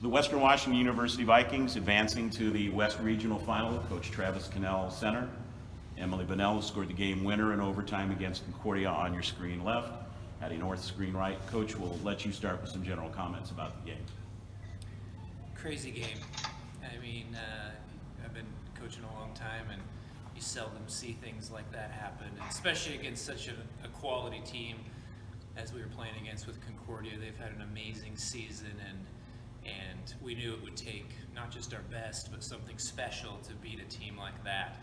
The Western Washington University Vikings advancing to the West Regional Final. Coach Travis Cannell center. Emily Bonnell scored the game winner in overtime against Concordia on your screen left. Hattie North screen right. Coach, will let you start with some general comments about the game. Crazy game. I mean, I've been coaching a long time, and you seldom see things like that happen, especially against such a quality team as we were playing against with Concordia. They've had an amazing season, and we knew it would take not just our best, but something special to beat a team like that.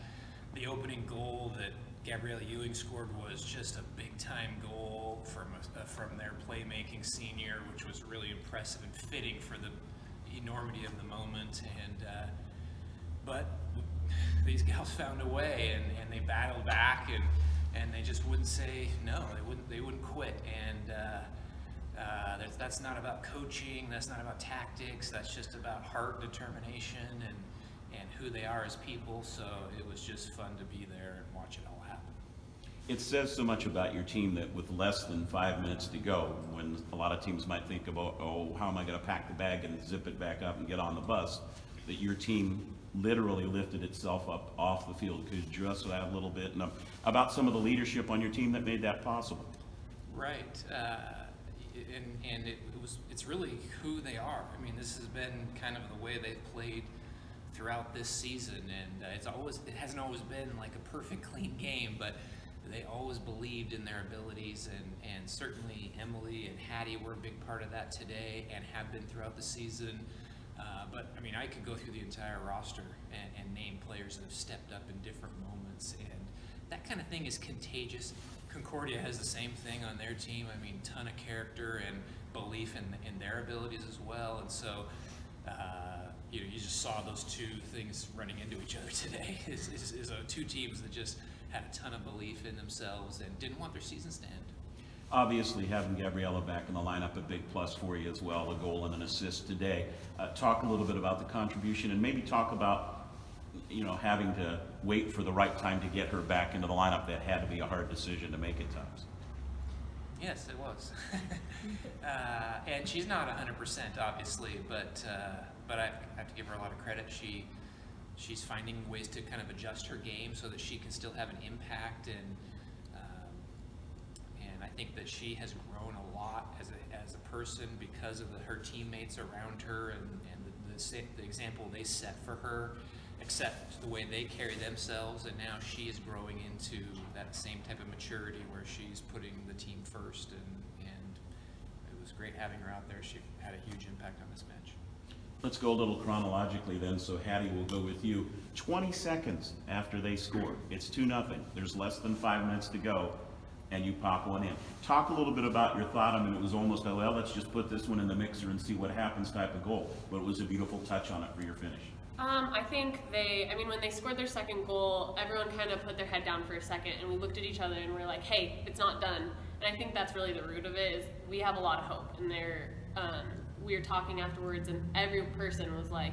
The opening goal that Gabriella Ewing scored was just a big-time goal from their playmaking senior, which was really impressive and fitting for the enormity of the moment. But these gals found a way, and they battled back, and they just wouldn't say no. They wouldn't quit. And that's not about coaching. That's not about tactics. That's just about heart, determination, and who they are as people. So it was just fun to be there and watch it all happen. It says so much about your team that with less than 5 minutes to go, when a lot of teams might think about, oh, how am I going to pack the bag and zip it back up and get on the bus, that your team literally lifted itself up off the field. Could you just add a little bit about some of the leadership on your team that made that possible? Right. And it's really who they are. I mean, this has been kind of the way they've played throughout this season, and it hasn't always been like a perfect clean game, but they always believed in their abilities, and certainly Emily and Hattie were a big part of that today and have been throughout the season. But I mean, I could go through the entire roster and name players that have stepped up in different moments, and that kind of thing is contagious. Concordia has the same thing on their team. I mean, ton of character and belief in their abilities as well. And so, you just saw those two things running into each other today. Is two teams that just had a ton of belief in themselves and didn't want their season to end. Obviously, having Gabriella back in the lineup, a big plus for you as well, a goal and an assist today. Talk a little bit about the contribution, and maybe talk about having to wait for the right time to get her back into the lineup. That had to be a hard decision to make at times. Yes, it was. And she's not 100%, obviously, but I have to give her a lot of credit. She's finding ways to kind of adjust her game so that she can still have an impact, and I think that she has grown a lot as a person because of her teammates around her and the example they set for her, accept the way they carry themselves, and now she is growing into that same type of maturity where she's putting the team first, and it was great having her out there. She had a huge impact on this match. Let's go a little chronologically then, so Hattie will go with you. 20 seconds after they score, it's 2-0. There's less than 5 minutes to go, and you pop one in. Talk a little bit about your thought. I mean, it was almost a, well, let's just put this one in the mixer and see what happens type of goal, but it was a beautiful touch on it for your finish. I think when they scored their second goal, everyone kind of put their head down for a second, and we looked at each other and we're like, hey, it's not done. And I think that's really the root of it, is we have a lot of hope. And we were talking afterwards, and every person was like,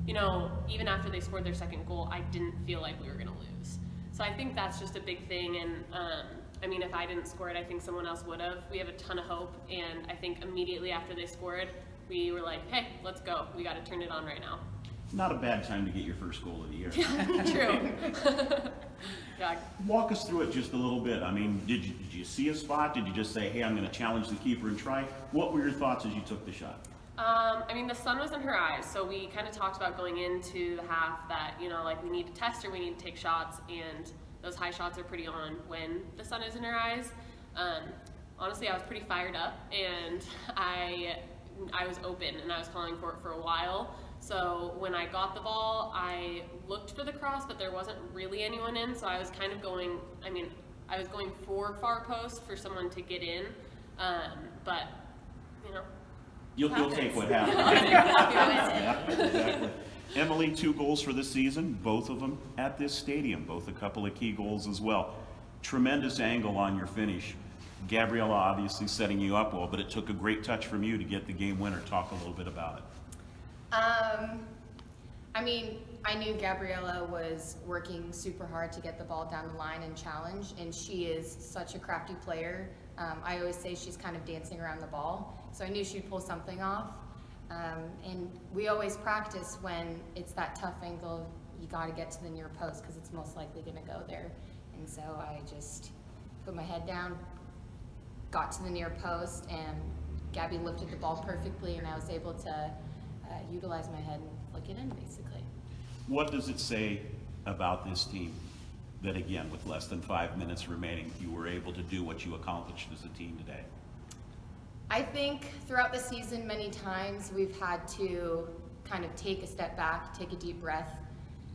even after they scored their second goal, I didn't feel like we were going to lose. So I think that's just a big thing. And if I didn't score it, I think someone else would have. We have a ton of hope, and I think immediately after they scored, we were like, hey, let's go. We got to turn it on right now. Not a bad time to get your first goal of the year. True. Yeah. Walk us through it just a little bit. I mean, did you see a spot? Did you just say, hey, I'm going to challenge the keeper and try? What were your thoughts as you took the shot? The sun was in her eyes, so we kind of talked about going into the half that, we need to test her, we need to take shots, and those high shots are pretty on when the sun is in her eyes. Honestly, I was pretty fired up, and I was open, and I was calling for it for a while. So when I got the ball, I looked for the cross, but there wasn't really anyone in, so I was kind of going, I was going for far post for someone to get in, but, You'll take what happens. Yeah, exactly. Emily, 2 goals for the season, both of them at this stadium, both a couple of key goals as well. Tremendous angle on your finish. Gabriella obviously setting you up well, but it took a great touch from you to get the game winner. Talk a little bit about it. I knew Gabriella was working super hard to get the ball down the line and challenge, and she is such a crafty player. I always say she's kind of dancing around the ball, so I knew she'd pull something off. And we always practice when it's that tough angle, you got to get to the near post because it's most likely going to go there. And so I just put my head down, got to the near post, and Gabby lifted the ball perfectly, and I was able to utilize my head and flick it in, basically. What does it say about this team that, again, with less than 5 minutes remaining, you were able to do what you accomplished as a team today? I think throughout the season, many times we've had to kind of take a step back, take a deep breath,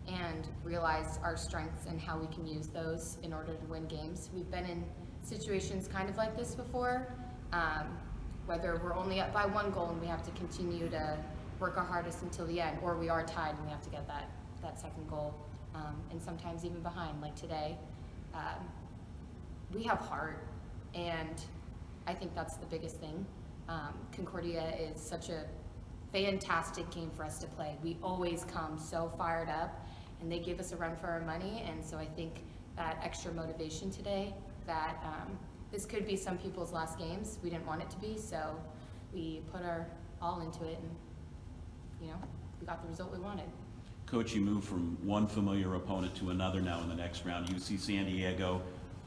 and realize our strengths and how we can use those in order to win games. We've been in situations kind of like this before, whether we're only up by 1 goal and we have to continue to work our hardest until the end, or we are tied and we have to get that second goal, and sometimes even behind, like today. We have heart, and I think that's the biggest thing. Concordia is such a fantastic game for us to play. We always come so fired up, and they give us a run for our money, and so I think that extra motivation today, that this could be some people's last games. We didn't want it to be, so we put our all into it, and we got the result we wanted. Coach, you moved from one familiar opponent to another now in the next round. UC San Diego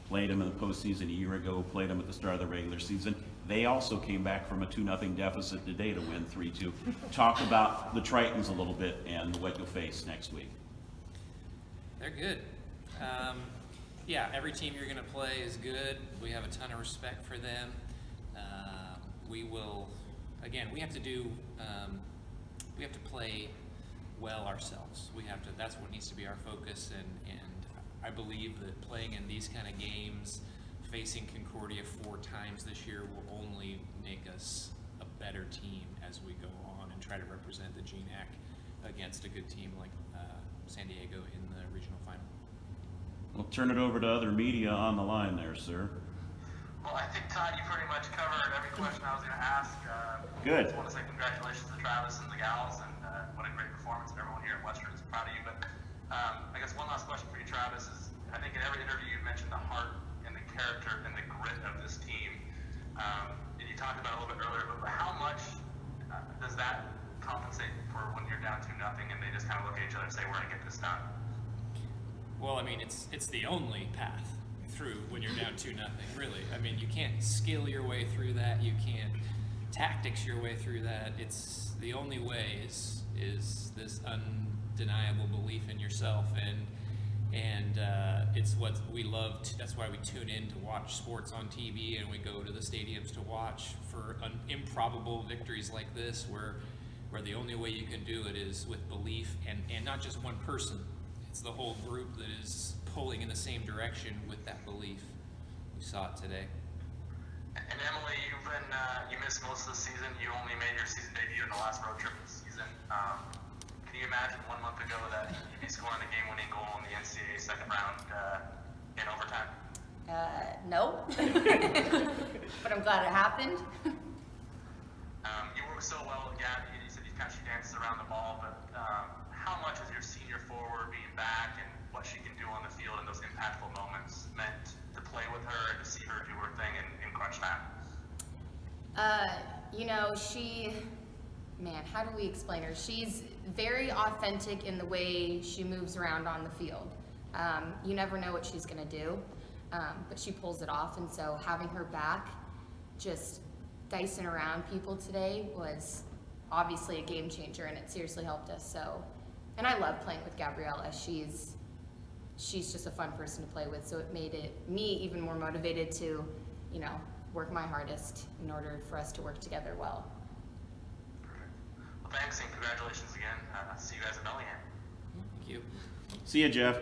played them in the postseason a year ago, played them at the start of the regular season. They also came back from a 2-0 deficit today to win 3-2. Talk about the Tritons a little bit and what you'll face next week. They're good. Yeah, every team you're going to play is good. We have a ton of respect for them. We will, again, we have to play well ourselves. That's what needs to be our focus, and I believe that playing in these kind of games, facing Concordia 4 times this year, will only make us a better team as we go on and try to represent the GNAC against a good team like San Diego in the regional final. We'll turn it over to other media on the line there, sir. Well, I think, Todd, you pretty much covered every question I was going to ask. Good. I just want to say congratulations to Travis and the gals, and what a great performance, and everyone here at Western is proud of you. But I guess one last question for you, Travis, is I think in every interview you've mentioned the heart and the character and the grit of this team. And you talked about it a little bit earlier, but how much does that compensate for when you're down 2-0 and they just kind of look at each other and say, we're going to get this done? Well, I mean, it's the only path through when you're down 2-0, really. I mean, you can't skill your way through that. You can't tactics your way through that. It's the only way is this undeniable belief in yourself, and it's what we love. That's why we tune in to watch sports on TV, and we go to the stadiums to watch for improbable victories like this, where the only way you can do it is with belief, and not just one person. It's the whole group that is pulling in the same direction with that belief. We saw it today. And Emily, you missed most of the season. You only made your season debut in the last road trip of the season. Can you imagine 1 month ago that you'd be scoring the game-winning goal in the NCAA second round in overtime? No, but I'm glad it happened. You work so well with Gabby. You said she dances around the ball, but how much has your senior forward being back and what she can do on the field in those impactful moments meant to play with her and to see her do her thing in crunch time? How do we explain her? She's very authentic in the way she moves around on the field. You never know what she's going to do, but she pulls it off, and so having her back, just dicing around people today, was obviously a game changer, and it seriously helped us. So, and I love playing with Gabriella. She's just a fun person to play with, so it made me even more motivated to, work my hardest in order for us to work together well. Perfect. Well, thanks, and congratulations again. See you guys at Bellingham. Thank you. See you, Jeff.